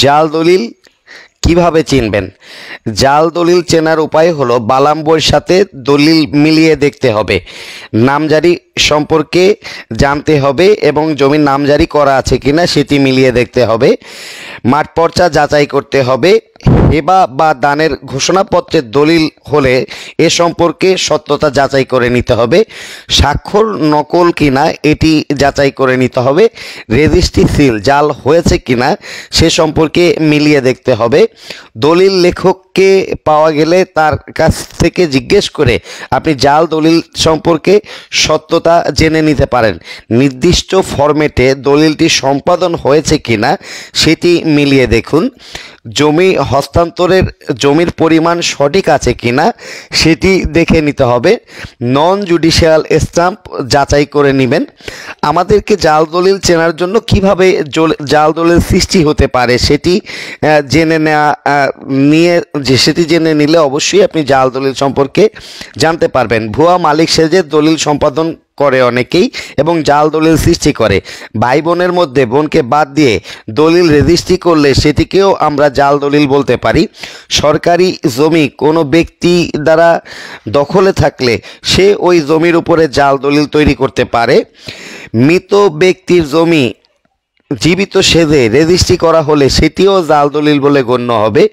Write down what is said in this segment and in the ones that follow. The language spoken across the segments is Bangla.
জাল দলিল কিভাবে চিনবেন? জাল দলিল চেনার উপায় হলো বালাম বইয়ের সাথে দলিল মিলিয়ে দেখতে হবে, নামজারি সম্পর্কে জানতে হবে এবং জমির নামজারি করা আছে কিনা সেটি মিলিয়ে দেখতে হবে, মাঠ পর্চা যাচাই করতে হবে, হেবা বা দানের ঘোষণাপত্রের দলিল হলে এ সম্পর্কে সত্যতা যাচাই করে নিতে হবে, স্বাক্ষর নকল কিনা এটি যাচাই করে নিতে হবে, রেজিস্ট্রি সিল জাল হয়েছে কিনা সে সম্পর্কে মিলিয়ে দেখতে হবে। দলিল লেখককে পাওয়া গেলে তার কাছ থেকে জিজ্ঞেস করে আপনি জাল দলিল সম্পর্কে সত্যতা জেনে নিতে পারেন। নির্দিষ্ট ফরম্যাটে দলিলটি সম্পাদন হয়েছে কিনা সেটি মিলিয়ে দেখুন। জমি হস্তান্তরের জমির পরিমাণ সঠিক আছে কিনা সেটি দেখে নিতে হবে। নন জুডিশিয়াল স্ট্যাম্প যাচাই করে নেবেন। আমাদেরকে জাল দলিল চেনার জন্য কিভাবে জাল দলিল সৃষ্টি হতে পারে সেটি জেনে নিলে অবশ্যই আপনি জাল দলিল সম্পর্কে জানতে পারবেন। ভুয়া মালিক সেজে দলিল সম্পাদন করে অনেকেই এবং জাল দলিল সৃষ্টি করে। ভাই বোনের মধ্যে বোনকে বাদ দিয়ে দলিল রেজিস্ট্রি করলে সেটিকেও আমরা জাল দলিল বলতে পারি। সরকারি জমি কোনো ব্যক্তি দ্বারা দখলে থাকলে সে ওই জমির উপরে জাল দলিল তৈরি করতে পারে। মৃত ব্যক্তির জমি জীবিত সেজে রেজিস্ট্রি করা হলে সেটিও জাল দলিল বলে গণ্য হবে।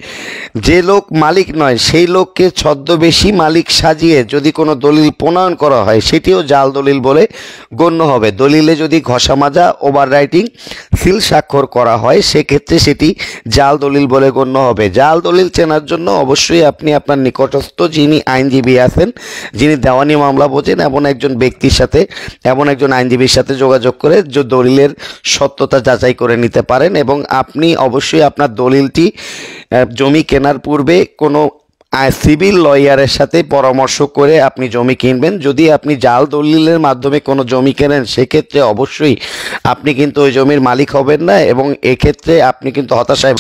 যে লোক মালিক নয় সেই লোককে ছদ্মবেশী মালিক সাজিয়ে যদি কোনো দলিল প্রণয়ন করা হয় সেটিও জাল দলিল বলে গণ্য হবে। দলিলে যদি ঘষা মাজা, ওভার রাইটিং, সিল স্বাক্ষর করা হয় সেক্ষেত্রে সেটি জাল দলিল বলে গণ্য হবে। জাল দলিল চেনার জন্য অবশ্যই আপনি আপনার নিকটস্থ যিনি আইনজীবী আছেন, যিনি দেওয়ানি মামলা বোঝেন এমন একজন ব্যক্তির সাথে, এমন একজন আইনজীবীর সাথে যোগাযোগ করে যে দলিলের সত্যতা যাচাই করে নিতে পারেন। এবং আপনি অবশ্যই আপনার দলিলটি জমি কেনার পূর্বে কোনো সিভিল লয়ারের সাথে পরামর্শ করে আপনি জমি কিনবেন। যদি আপনি জাল দলিলের মাধ্যমে কোনো জমি কেনেন সেক্ষেত্রে অবশ্যই আপনি কিন্তু ওই জমির মালিক হবেন না এবং এক্ষেত্রে আপনি কিন্তু হতাশায়